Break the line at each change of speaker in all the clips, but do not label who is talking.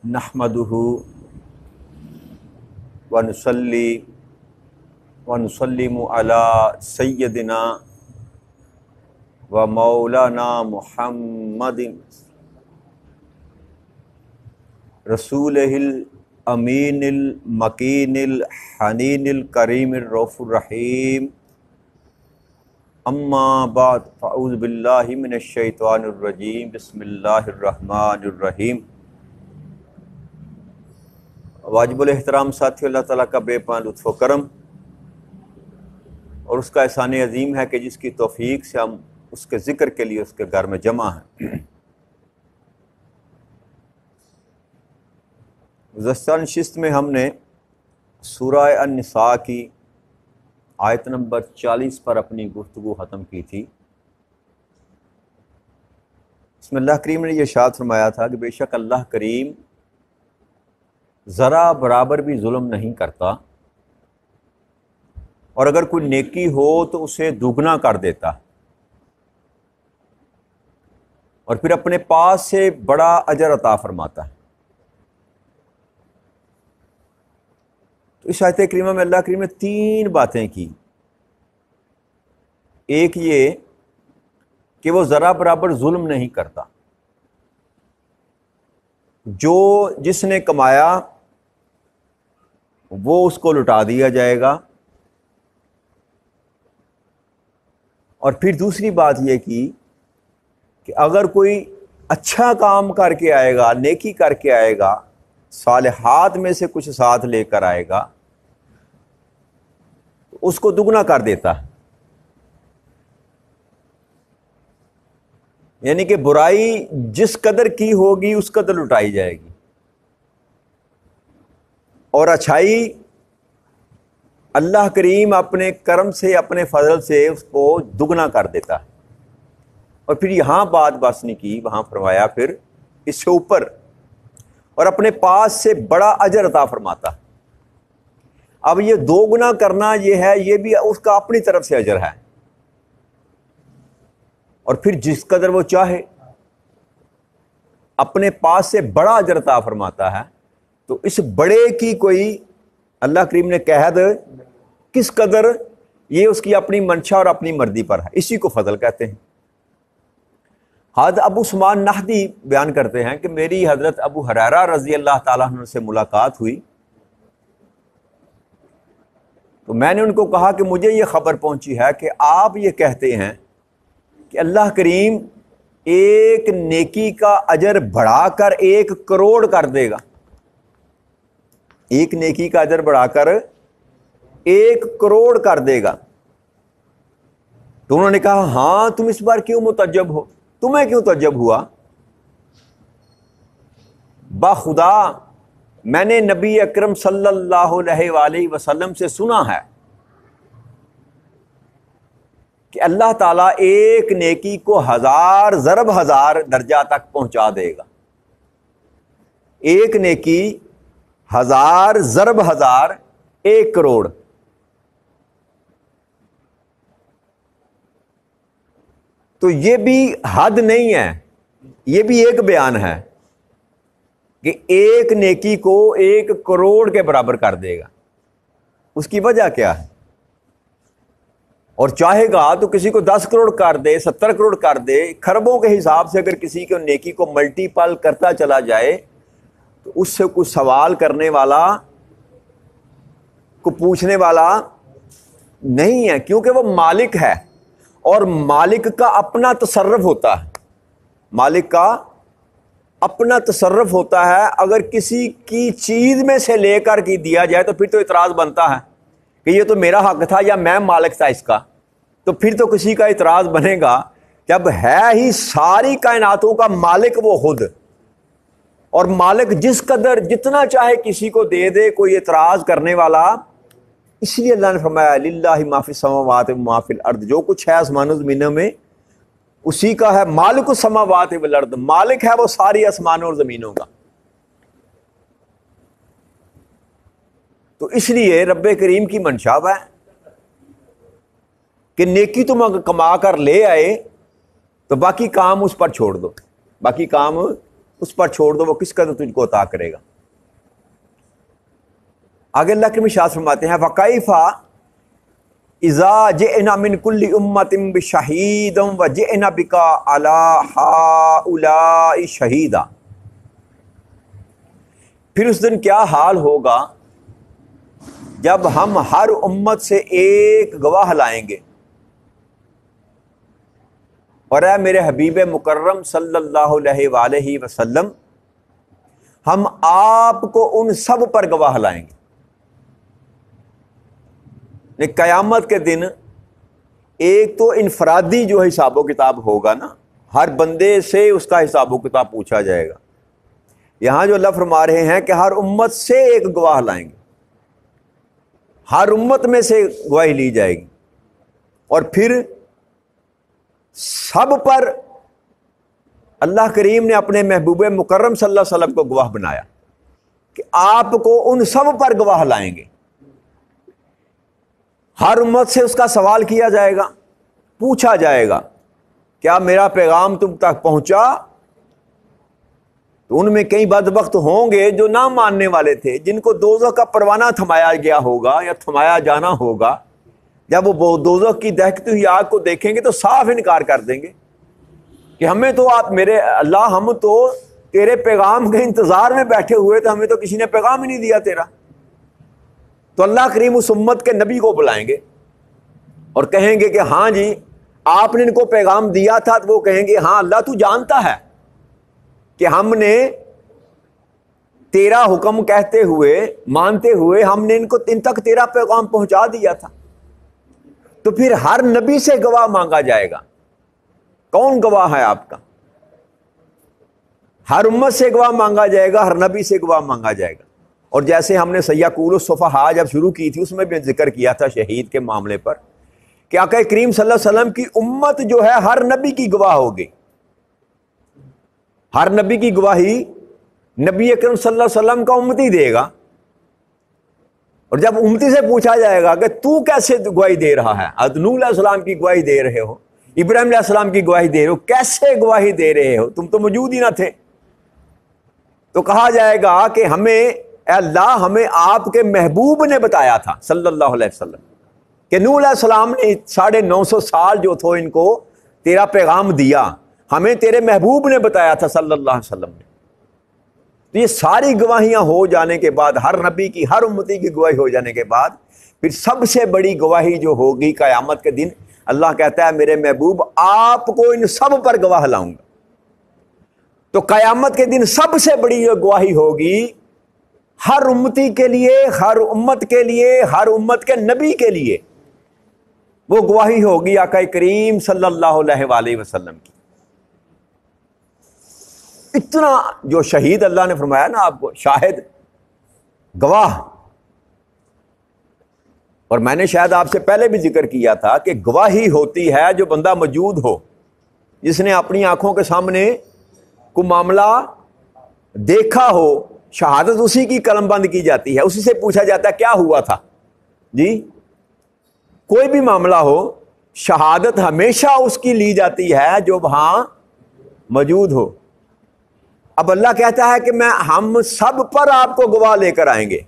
نحمدہ ونصلی ونسلم علی سیدنا و مولانا محمد رسولہ الامین المکین الحنین الکریم الرؤوف الرحیم اما بعد فاعوذ باللہ من الشیطان الرجیم بسم اللہ الرحمن الرحیم۔ واجب الاحترام ساتھی، اللہ تعالیٰ کا بے پناہ لطف و کرم اور اس کا احسان عظیم ہے کہ جس کی توفیق سے ہم اس کے ذکر کے لیے اس کے گھر میں جمع ہیں۔ گزشتہ نشست میں ہم نے سورہ النساء کی آیت نمبر 40 پر اپنی گفتگو ختم کی تھی۔ اس میں اللہ کریم نے یہ ارشاد فرمایا تھا کہ بے شک اللہ کریم ذرا برابر بھی ظلم نہیں کرتا، اور اگر کوئی نیکی ہو تو اسے دوگنا کر دیتا، اور پھر اپنے پاس سے بڑا اجر عطا فرماتا ہے۔ تو اس آیت کریمہ میں اللہ کریم نے 3 باتیں کی۔ ایک یہ کہ وہ ذرا برابر ظلم نہیں کرتا، جو جس نے کمایا وہ اس کو لٹا دیا جائے گا، اور پھر دوسری بات یہ کی کہ اگر کوئی اچھا کام کر کے آئے گا، نیکی کر کے آئے گا، صالحات میں سے کچھ ساتھ لے کر آئے گا، اس کو دگنا کر دیتا ہے۔ یعنی کہ برائی جس قدر کی ہوگی اس قدر لٹائی جائے گی، اور اچھائی اللہ کریم اپنے کرم سے، اپنے فضل سے اس کو دگنا کر دیتا ہے۔ اور پھر یہاں بات بس نہیں کی، وہاں فرمایا پھر اس سے اوپر اور اپنے پاس سے بڑا اجر عطا فرماتا۔ اب یہ 2 گنا کرنا یہ ہے، یہ بھی اس کا اپنی طرف سے اجر ہے، اور پھر جس قدر وہ چاہے اپنے پاس سے بڑا اجر عطا فرماتا ہے۔ تو اس بڑے کی کوئی اللہ کریم نے قید کس قدر، یہ اس کی اپنی منشا اور اپنی مرضی پر ہے، اسی کو فضل کہتے ہیں۔ حضرت ابو عثمان نہدی بیان کرتے ہیں کہ میری حضرت ابو ہریرہ رضی اللہ تعالیٰ عنہ سے ملاقات ہوئی، تو میں نے ان کو کہا کہ مجھے یہ خبر پہنچی ہے کہ آپ یہ کہتے ہیں کہ اللہ کریم ایک نیکی کا اجر بڑھا کر 1 کروڑ کر دے گا، ایک نیکی کا اجر بڑھا کر 1 کروڑ کر دے گا۔ تو انہوں نے کہا ہاں، تم اس بار کیوں متعجب ہو، تمہیں کیوں تعجب ہوا؟ باخدا میں نے نبی اکرم صلی اللہ علیہ وآلہ وسلم سے سنا ہے کہ اللہ تعالیٰ ایک نیکی کو 1000 ضرب 1000 درجہ تک پہنچا دے گا۔ ایک نیکی 1000 ضرب 1000 1 کروڑ۔ تو یہ بھی حد نہیں ہے، یہ بھی ایک بیان ہے کہ ایک نیکی کو 1 کروڑ کے برابر کر دے گا۔ اس کی وجہ کیا ہے؟ اور چاہے گا تو کسی کو 10 کروڑ کر دے، 70 کروڑ کر دے، کھربوں کے حساب سے اگر کسی کو نیکی کو ملٹیپل کرتا چلا جائے تو اس سے کچھ سوال کرنے والا، کو پوچھنے والا نہیں ہے، کیونکہ وہ مالک ہے، اور مالک کا اپنا تصرف ہوتا ہے، مالک کا اپنا تصرف ہوتا ہے۔ اگر کسی کی چیز میں سے لے کر کے دیا جائے تو پھر تو اعتراض بنتا ہے کہ یہ تو میرا حق تھا یا میں مالک تھا اس کا، تو پھر تو کسی کا اعتراض بنے گا۔ جب ہے ہی ساری کائناتوں کا مالک وہ خود، اور مالک جس قدر جتنا چاہے کسی کو دے دے، کوئی اعتراض کرنے والا، اس لیے اللہ نے فرمایا للہ ما فی السماوات و ما فی الارض، جو کچھ ہے آسمان و زمینوں میں اسی کا ہے۔ مالک السماوات والارض، مالک ہے وہ ساری آسمانوں اور زمینوں کا۔ تو اس لیے رب کریم کی منشا ہے کہ نیکی تم اگر کما کر لے آئے تو باقی کام اس پر چھوڑ دو، باقی کام اس پر چھوڑ دو، وہ کس قدر تجھ کو عطا کرے گا۔ آگے اللہ کے ارشاد فرماتے ہیں وَكَيْفَ إِذَا جِئْنَا مِنْ كُلِّ أُمَّةٍ بِشَهِيدٍ وَجِئْنَا بِكَ عَلَىٰ هَٰؤُلَاءِ شَهِيدًا۔ پھر اس دن کیا حال ہوگا جب ہم ہر امت سے ایک گواہ لائیں گے، اور اے میرے حبیب مکرم صلی اللہ علیہ وآلہ وسلم، ہم آپ کو ان سب پر گواہ لائیں گے۔ قیامت کے دن ایک تو انفرادی جو حساب و کتاب ہوگا نا، ہر بندے سے اس کا حساب و کتاب پوچھا جائے گا۔ یہاں جو اللہ فرما رہے ہیں کہ ہر امت سے ایک گواہ لائیں گے، ہر امت میں سے گواہی لی جائے گی، اور پھر سب پر اللہ کریم نے اپنے محبوب مکرم صلی اللہ علیہ وسلم کو گواہ بنایا کہ آپ کو ان سب پر گواہ لائیں گے۔ ہر امت سے اس کا سوال کیا جائے گا، پوچھا جائے گا کیا میرا پیغام تم تک پہنچا؟ تو ان میں کئی بدبخت ہوں گے جو نہ ماننے والے تھے، جن کو دوزخ کا پروانہ تھمایا گیا ہوگا یا تھمایا جانا ہوگا۔ جب وہ دوزخ کی دہکتی ہوئی آگ کو دیکھیں گے تو صاف انکار کر دیں گے کہ ہمیں تو آپ میرے اللہ، ہم تو تیرے پیغام کے انتظار میں بیٹھے ہوئے تھے، ہمیں تو کسی نے پیغام ہی نہیں دیا تیرا۔ تو اللہ کریم اس امت کے نبی کو بلائیں گے اور کہیں گے کہ ہاں جی آپ نے ان کو پیغام دیا تھا، تو وہ کہیں گے ہاں اللہ تو جانتا ہے کہ ہم نے تیرا حکم کہتے ہوئے مانتے ہوئے ہم نے ان تک تیرا پیغام پہنچا دیا تھا۔ تو پھر ہر نبی سے گواہ مانگا جائے گا۔ کون گواہ ہے آپ کا؟ ہر امت سے گواہ مانگا جائے گا، ہر نبی سے گواہ مانگا جائے گا۔ اور جیسے ہم نے سیقول الصفحاء جب شروع کی تھی، اس میں بھی ذکر کیا تھا شہید کے معاملے پر کہ آقا کریم صلی اللہ علیہ وسلم کی امت جو ہے ہر نبی کی گواہ ہوگی۔ ہر نبی کی گواہی نبی اکرم صلی اللہ علیہ وسلم کا امتی دے گا۔ اور جب امتی سے پوچھا جائے گا کہ تو کیسے گواہی دے رہا ہے، حضرت نوح علیہ السلام کی گواہی دے رہے ہو، ابراہیم علیہ السلام کی گواہی دے رہے ہو، کیسے گواہی دے رہے ہو، تم تو موجود ہی نہ تھے؟ تو کہا جائے گا کہ ہمیں اے اللہ، ہمیں آپ کے محبوب نے بتایا تھا صلی اللہ علیہ وسلم کہ نوح علیہ السلام نے 950 سال جو تھو ان کو تیرا پیغام دیا، ہمیں تیرے محبوب نے بتایا تھا صلی اللہ علیہ وسلم نے۔ تو یہ ساری گواہیاں ہو جانے کے بعد، ہر نبی کی، ہر امتی کی گواہی ہو جانے کے بعد، پھر سب سے بڑی گواہی جو ہوگی قیامت کے دن، اللہ کہتا ہے میرے محبوب آپ کو ان سب پر گواہ لاؤں گا۔ تو قیامت کے دن سب سے بڑی جو گواہی ہوگی ہر امتی کے لیے، ہر امت کے لیے، ہر امت کے نبی کے لیے، وہ گواہی ہوگی آقا کریم صلی اللہ علیہ وآلہ وسلم کی۔ اتنا جو شہید اللہ نے فرمایا نا آپ کو، شاہد، گواہ۔ اور میں نے شاید آپ سے پہلے بھی ذکر کیا تھا کہ گواہی ہوتی ہے جو بندہ موجود ہو، جس نے اپنی آنکھوں کے سامنے کوئی معاملہ دیکھا ہو، شہادت اسی کی قلم بند کی جاتی ہے، اسی سے پوچھا جاتا ہے کیا ہوا تھا جی۔ کوئی بھی معاملہ ہو، شہادت ہمیشہ اس کی لی جاتی ہے جو وہاں موجود ہو۔ اب اللہ کہتا ہے کہ ہم سب پر آپ کو گواہ لے کر آئیں گے۔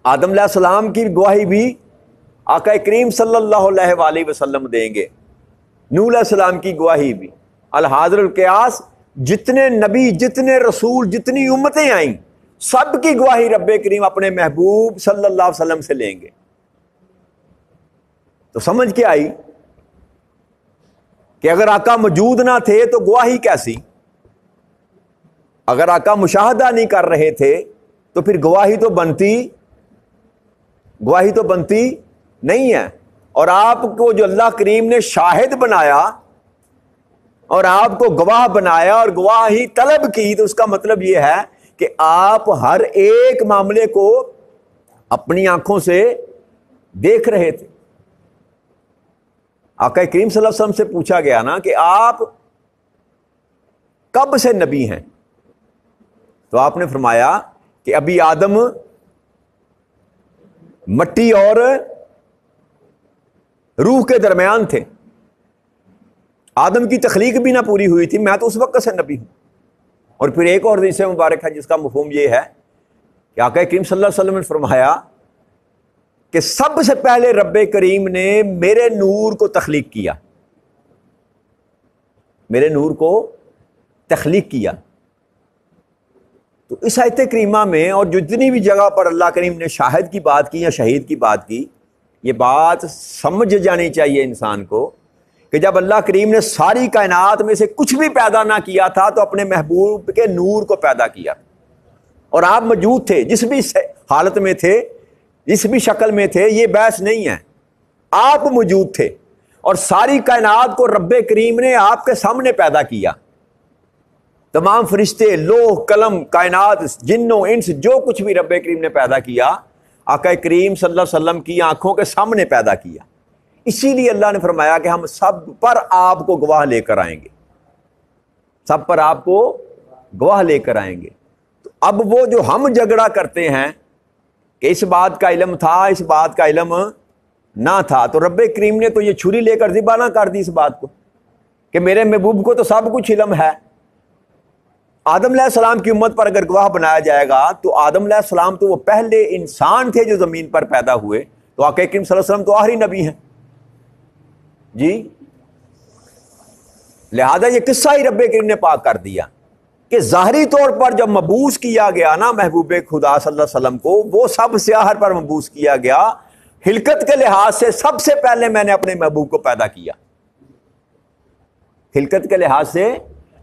آدم علیہ السلام کی گواہی بھی آقا کریم صلی اللہ علیہ وآلہ وسلم دیں گے، نوح علیہ السلام کی گواہی بھی، الحاضر القیاس، جتنے نبی، جتنے رسول، جتنی امتیں آئیں، سب کی گواہی رب کریم اپنے محبوب صلی اللہ علیہ وسلم سے لیں گے۔ تو سمجھ کے آئی کہ اگر آقا موجود نہ تھے تو گواہی کیسی؟ اگر آقا مشاہدہ نہیں کر رہے تھے تو پھر گواہی تو بنتی نہیں ہے۔ اور آپ کو جو اللہ کریم نے شاہد بنایا اور آپ کو گواہ بنایا اور گواہی طلب کی، تو اس کا مطلب یہ ہے کہ آپ ہر ایک معاملے کو اپنی آنکھوں سے دیکھ رہے تھے۔ آقا کریم صلی اللہ علیہ وسلم سے پوچھا گیا نا کہ آپ کب سے نبی ہیں؟ تو آپ نے فرمایا کہ ابھی آدم مٹی اور روح کے درمیان تھے، آدم کی تخلیق بھی نہ پوری ہوئی تھی، میں تو اس وقت سے نبی ہوں۔ اور پھر ایک اور حدیث مبارک ہے جس کا مفہوم یہ ہے کہ آقا کریم صلی اللہ علیہ وسلم نے فرمایا کہ سب سے پہلے رب کریم نے میرے نور کو تخلیق کیا، میرے نور کو تخلیق کیا۔ تو اس آیت کریمہ میں اور جتنی بھی جگہ پر اللہ کریم نے شاہد کی بات کی یا شہید کی بات کی، یہ بات سمجھ جانی چاہیے انسان کو کہ جب اللہ کریم نے ساری کائنات میں سے کچھ بھی پیدا نہ کیا تھا تو اپنے محبوب کے نور کو پیدا کیا، اور آپ موجود تھے، جس بھی حالت میں تھے، جس بھی شکل میں تھے، یہ بحث نہیں ہے، آپ موجود تھے اور ساری کائنات کو رب کریم نے آپ کے سامنے پیدا کیا۔ تمام فرشتے، لوح قلم، کائنات، جنوں انس، جو کچھ بھی رب کریم نے پیدا کیا آقا کریم صلی اللہ علیہ وسلم کی آنکھوں کے سامنے پیدا کیا۔ اسی لیے اللہ نے فرمایا کہ ہم سب پر آپ کو گواہ لے کر آئیں گے، سب پر آپ کو گواہ لے کر آئیں گے۔ تو اب وہ جو ہم جھگڑا کرتے ہیں کہ اس بات کا علم تھا، اس بات کا علم نہ تھا، تو رب کریم نے تو یہ چھری لے کر ذبح نہ کر دی اس بات کو کہ میرے محبوب کو تو سب کچھ علم ہے۔ آدم علیہ السلام کی امت پر اگر گواہ بنایا جائے گا تو آدم علیہ السلام تو وہ پہلے انسان تھے جو زمین پر پیدا ہوئے، تو آقا کریم صلی اللہ علیہ وسلم تو آخری نبی ہیں جی۔ لہذا یہ قصہ ہی رب کریم نے پاک کر دیا کہ ظاہری طور پر جب مبعوث کیا گیا نا محبوب خدا صلی اللہ علیہ وسلم کو، وہ سب سے آخر پر مبعوث کیا گیا، خلقت کے لحاظ سے سب سے پہلے میں نے اپنے محبوب کو پیدا کیا۔ خلقت کے لحاظ سے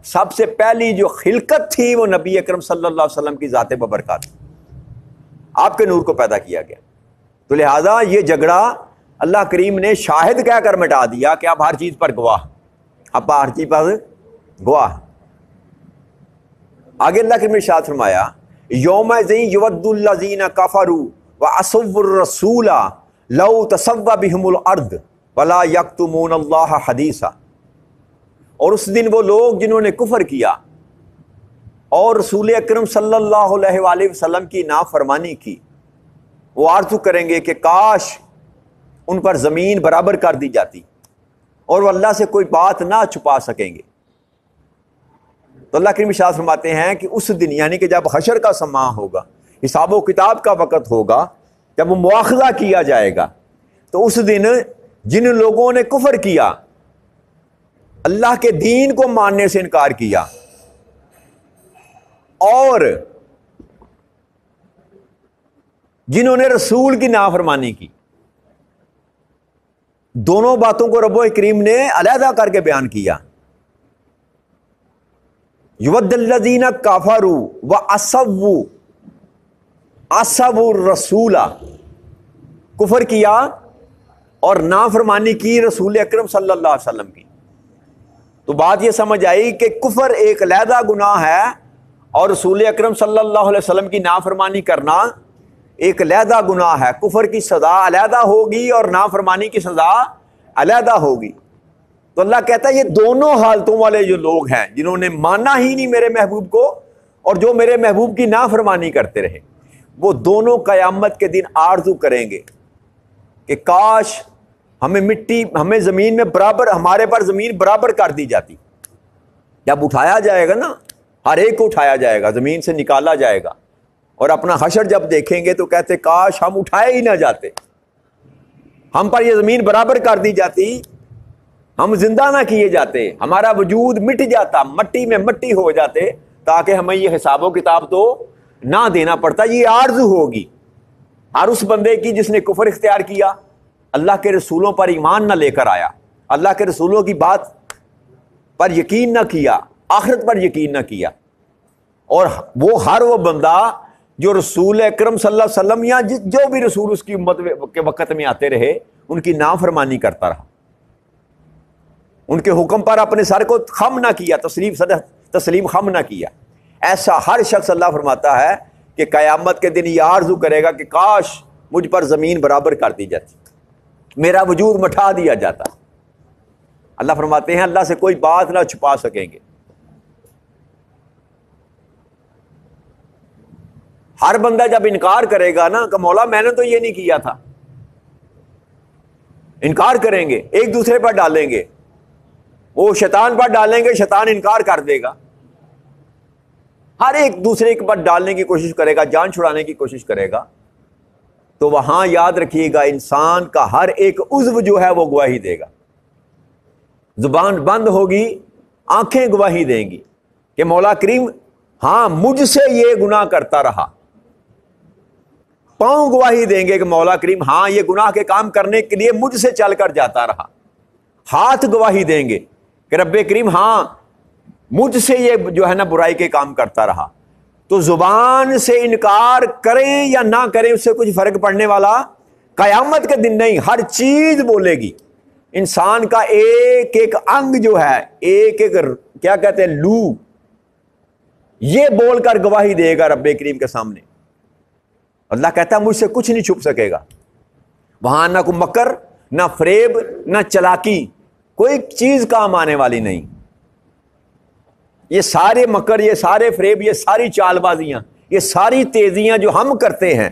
سب سے پہلی جو خلقت تھی وہ نبی اکرم صلی اللہ علیہ وسلم کی ذات ببرکات، آپ کے نور کو پیدا کیا گیا۔ تو لہذا یہ جھگڑا اللہ کریم نے شاہد کہہ کر مٹا دیا کہ اب ہر چیز پر گواہ، اب ہر چیز پر گواہ۔ آگے اللہ کریم نے ارشاد فرمایا یومئذ یود الذین کفروا وعصوا الرسول لو تسوی بہم الارض ولا یکتمون اللہ حدیثا۔ اور اس دن وہ لوگ جنہوں نے کفر کیا اور رسول اکرم صلی اللہ علیہ وآلہ وسلم کی نافرمانی کی، وہ آرزو کریں گے کہ کاش ان پر زمین برابر کر دی جاتی اور وہ اللہ سے کوئی بات نہ چھپا سکیں گے۔ تو اللہ کریم ارشاد فرماتے ہیں کہ اس دن، یعنی کہ جب حشر کا سماع ہوگا، حساب و کتاب کا وقت ہوگا، جب وہ مواخذہ کیا جائے گا، تو اس دن جن لوگوں نے کفر کیا، اللہ کے دین کو ماننے سے انکار کیا اور جنہوں نے رسول کی نافرمانی کی، دونوں باتوں کو رب کریم نے علیحدہ کر کے بیان کیا۔ یود الذین کفروا وعصوا الرسول، کفر کیا اور نافرمانی کی رسول اکرم صلی اللہ علیہ وسلم کی۔ تو بات یہ سمجھ آئی کہ کفر ایک علیحدہ گناہ ہے اور رسول اکرم صلی اللہ علیہ وسلم کی نافرمانی کرنا ایک علیحدہ گناہ ہے۔ کفر کی سزا علیحدہ ہوگی اور نافرمانی کی سزا علیحدہ ہوگی۔ تو اللہ کہتا ہے یہ دونوں حالتوں والے جو لوگ ہیں جنہوں نے مانا ہی نہیں میرے محبوب کو اور جو میرے محبوب کی نافرمانی کرتے رہے، وہ دونوں قیامت کے دن آرزو کریں گے کہ کاش ہمیں زمین میں برابر، ہمارے پر زمین برابر کر دی جاتی۔ جب اٹھایا جائے گا نا، ہر ایک کو اٹھایا جائے گا، زمین سے نکالا جائے گا، اور اپنا حشر جب دیکھیں گے تو کہتے کاش ہم اٹھائے ہی نہ جاتے، ہم پر یہ زمین برابر کر دی جاتی، ہم زندہ نہ کیے جاتے، ہمارا وجود مٹ جاتا، مٹی میں مٹی ہو جاتے، تاکہ ہمیں یہ حساب و کتاب تو نہ دینا پڑتا۔ یہ آرزو ہوگی ہر اس بندے کی جس نے کفر اختیار کیا، اللہ کے رسولوں پر ایمان نہ لے کر آیا، اللہ کے رسولوں کی بات پر یقین نہ کیا، آخرت پر یقین نہ کیا، اور وہ بندہ جو رسول اکرم صلی اللہ علیہ وسلم یا جو بھی رسول اس کی امت کے وقت میں آتے رہے ان کی نافرمانی کرتا رہا، ان کے حکم پر اپنے سر کو خم نہ کیا، تسلیم خم نہ کیا، ایسا ہر شخص اللہ فرماتا ہے کہ قیامت کے دن یہ آرزو کرے گا کہ کاش مجھ پر زمین برابر کر دی جاتی، میرا وجود مٹھا دیا جاتا۔ اللہ فرماتے ہیں اللہ سے کوئی بات نہ چھپا سکیں گے۔ ہر بندہ جب انکار کرے گا نا کہ مولا میں نے تو یہ نہیں کیا تھا، انکار کریں گے، ایک دوسرے پر ڈالیں گے، وہ شیطان پر ڈالیں گے، شیطان انکار کر دے گا، ہر ایک دوسرے کے پر ڈالنے کی کوشش کرے گا، جان چھڑانے کی کوشش کرے گا، تو وہاں یاد رکھیے گا انسان کا ہر ایک عضو جو ہے وہ گواہی دے گا. زبان بند ہوگی، آنکھیں گواہی دیں گی کہ مولا کریم ہاں مجھ سے یہ گناہ کرتا رہا. پاؤں گواہی دیں گے کہ مولا کریم ہاں یہ گناہ کے کام کرنے کے لیے مجھ سے چل کر جاتا رہا. ہاتھ گواہی دیں گے کہ رب کریم ہاں مجھ سے یہ جو ہے نا برائی کے کام کرتا رہا. تو زبان سے انکار کریں یا نہ کریں اس سے کچھ فرق پڑنے والا قیامت کے دن نہیں. ہر چیز بولے گی. انسان کا ایک ایک انگ جو ہے، ایک ایک کیا کہتے ہیں لو، یہ بول کر گواہی دے گا رب کریم کے سامنے. اللہ کہتا ہے مجھ سے کچھ نہیں چھپ سکے گا. وہاں نہ کوئی مکر، نہ فریب، نہ چلاکی، کوئی چیز کام آنے والی نہیں. یہ سارے مکر، یہ سارے فریب، یہ ساری چال بازیاں، یہ ساری تیزیاں جو ہم کرتے ہیں،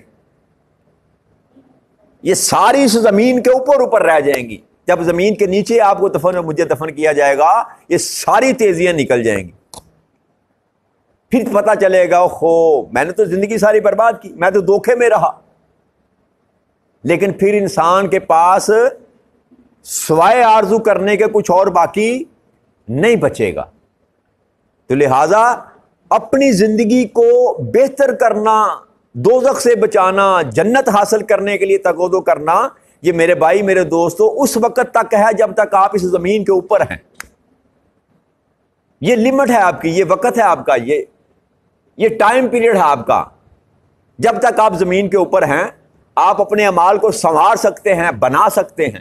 یہ ساری اس زمین کے اوپر رہ جائیں گی. جب زمین کے نیچے آپ کو دفن اور مجھے دفن کیا جائے گا، یہ ساری تیزیاں نکل جائیں گی. پھر پتا چلے گا خو میں نے تو زندگی ساری برباد کی، میں تو دھوکے میں رہا. لیکن پھر انسان کے پاس سوائے آرزو کرنے کے کچھ اور باقی نہیں بچے گا. تو لہذا اپنی زندگی کو بہتر کرنا، دوزخ سے بچانا، جنت حاصل کرنے کے لیے تگودو کرنا، یہ میرے بھائی میرے دوستو اس وقت تک ہے جب تک آپ اس زمین کے اوپر ہیں. یہ لمٹ ہے آپ کی، یہ وقت ہے آپ کا، یہ ٹائم پیریڈ ہے آپ کا. جب تک آپ زمین کے اوپر ہیں آپ اپنے اعمال کو سنوار سکتے ہیں، بنا سکتے ہیں.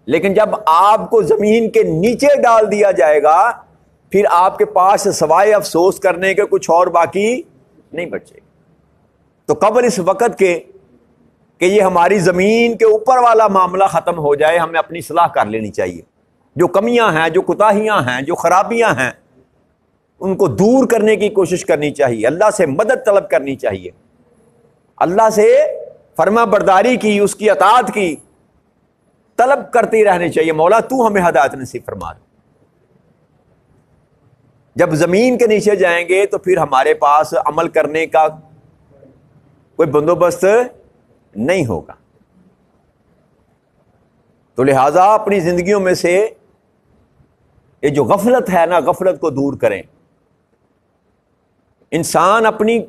لیکن جب آپ کو زمین کے نیچے ڈال دیا جائے گا پھر آپ کے پاس سوائے افسوس کرنے کے کچھ اور باقی نہیں بچے. تو قبل اس وقت کے کہ یہ ہماری زمین کے اوپر والا معاملہ ختم ہو جائے، ہمیں اپنی اصلاح کر لینی چاہیے. جو کمیاں ہیں، جو کوتاہیاں ہیں، جو خرابیاں ہیں، ان کو دور کرنے کی کوشش کرنی چاہیے. اللہ سے مدد طلب کرنی چاہیے، اللہ سے فرما برداری کی، اس کی اطاعت کی طلب کرتے رہنے چاہیے. مولا تو ہمیں ہدایت نصیب فرما دے. جب زمین کے نیچے جائیں گے تو پھر ہمارے پاس عمل کرنے کا کوئی بندوبست نہیں ہوگا. تو لہذا اپنی زندگیوں میں سے یہ جو غفلت ہے نا، غفلت کو دور کریں. انسان اپنی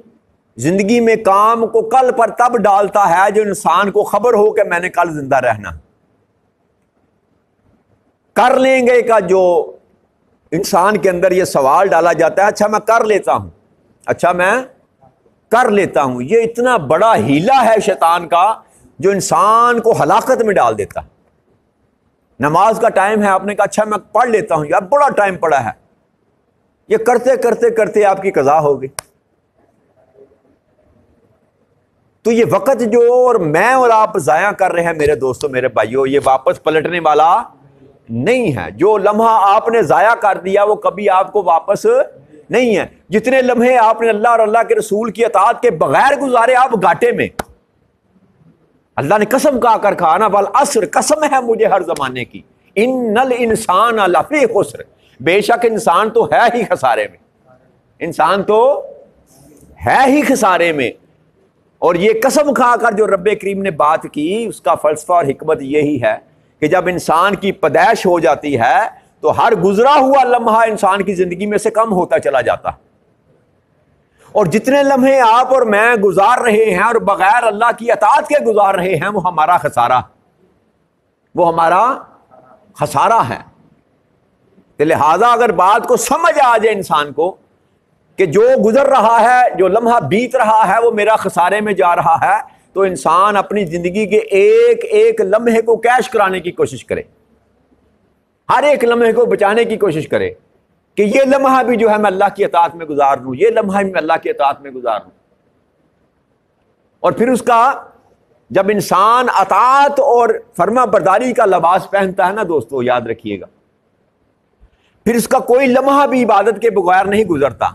زندگی میں کام کو کل پر تب ڈالتا ہے جو انسان کو خبر ہو کہ میں نے کل زندہ رہنا. کر لیں گے کا جو انسان کے اندر یہ سوال ڈالا جاتا ہے، اچھا میں کر لیتا ہوں، اچھا میں کر لیتا ہوں، یہ اتنا بڑا ہیلا ہے شیطان کا جو انسان کو ہلاکت میں ڈال دیتا. نماز کا ٹائم ہے، آپ نے کہا اچھا میں پڑھ لیتا ہوں، یار بڑا ٹائم پڑا ہے. یہ کرتے کرتے کرتے آپ کی قضا ہو گئی. تو یہ وقت جو اور میں اور آپ ضائع کر رہے ہیں میرے دوستوں میرے بھائیوں، یہ واپس پلٹنے والا نہیں ہے. جو لمحہ آپ نے ضائع کر دیا وہ کبھی آپ کو واپس نہیں ہے. جتنے لمحے آپ نے اللہ اور اللہ کے رسول کی اطاعت کے بغیر گزارے آپ گھاٹے میں. اللہ نے قسم کہا کر کہا نا والعصر، قسم ہے مجھے ہر زمانے کی، ان الانسان لفی خسر، بے شک انسان تو ہے ہی خسارے میں، انسان تو ہے ہی خسارے میں. اور یہ قسم کھا کر جو رب کریم نے بات کی اس کا فلسفہ اور حکمت یہی ہے کہ جب انسان کی پیدائش ہو جاتی ہے تو ہر گزرا ہوا لمحہ انسان کی زندگی میں سے کم ہوتا چلا جاتا. اور جتنے لمحے آپ اور میں گزار رہے ہیں اور بغیر اللہ کی اطاعت کے گزار رہے ہیں وہ ہمارا خسارہ، وہ ہمارا خسارہ ہے. لہذا اگر بات کو سمجھ آ جائے انسان کو کہ جو گزر رہا ہے، جو لمحہ بیت رہا ہے وہ میرا خسارے میں جا رہا ہے، تو انسان اپنی زندگی کے ایک ایک لمحے کو کیش کرانے کی کوشش کرے، ہر ایک لمحے کو بچانے کی کوشش کرے کہ یہ لمحہ بھی جو ہے میں اللہ کی اطاعت میں گزار لوں، یہ لمحہ بھی میں اللہ کی اطاعت میں گزار لوں. اور پھر اس کا جب انسان اطاعت اور فرما برداری کا لباس پہنتا ہے نا دوستو، یاد رکھیے گا پھر اس کا کوئی لمحہ بھی عبادت کے بغیر نہیں گزرتا.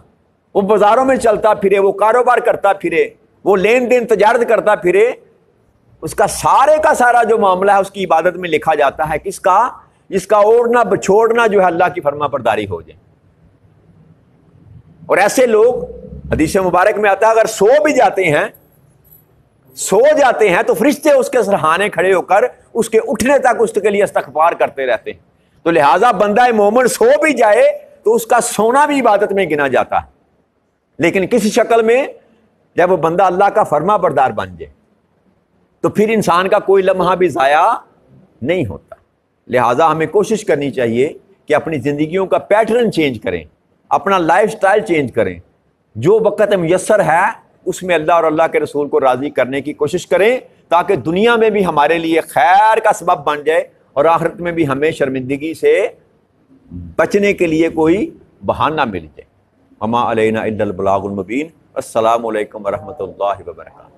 وہ بازاروں میں چلتا پھرے، وہ کاروبار کرتا پھرے، وہ لین دین تجارت کرتا پھرے، اس کا سارے کا سارا جو معاملہ ہے اس کی عبادت میں لکھا جاتا ہے. کس کا؟ جس کا اوڑھنا بچھوڑنا جو ہے اللہ کی فرما برداری ہو جائے. اور ایسے لوگ حدیث مبارک میں آتا ہے اگر سو بھی جاتے ہیں تو فرشتے اس کے سرہانے کھڑے ہو کر اس کے اٹھنے تک اس کے لیے استغفار کرتے رہتے ہیں. تو لہٰذا بندہ مومن سو بھی جائے تو اس کا سونا بھی عبادت میں گنا جاتا ہے. لیکن کسی شکل میں جب وہ بندہ اللہ کا فرما بردار بن جائے تو پھر انسان کا کوئی لمحہ بھی ضائع نہیں ہوتا. لہٰذا ہمیں کوشش کرنی چاہیے کہ اپنی زندگیوں کا پیٹرن چینج کریں, اپنا لائف سٹائل چینج کریں. جو وقت میسر ہے اس میں اللہ اور اللہ کے رسول کو راضی کرنے کی کوشش کریں تاکہ دنیا میں بھی ہمارے لیے خیر کا سبب بن جائے اور آخرت میں بھی ہمیں شرمندگی سے بچنے کے لیے کوئی بہانہ مل جائے. وما علینا الا البلاغ المبین. السلام علیکم ورحمۃ اللہ وبرکاتہ.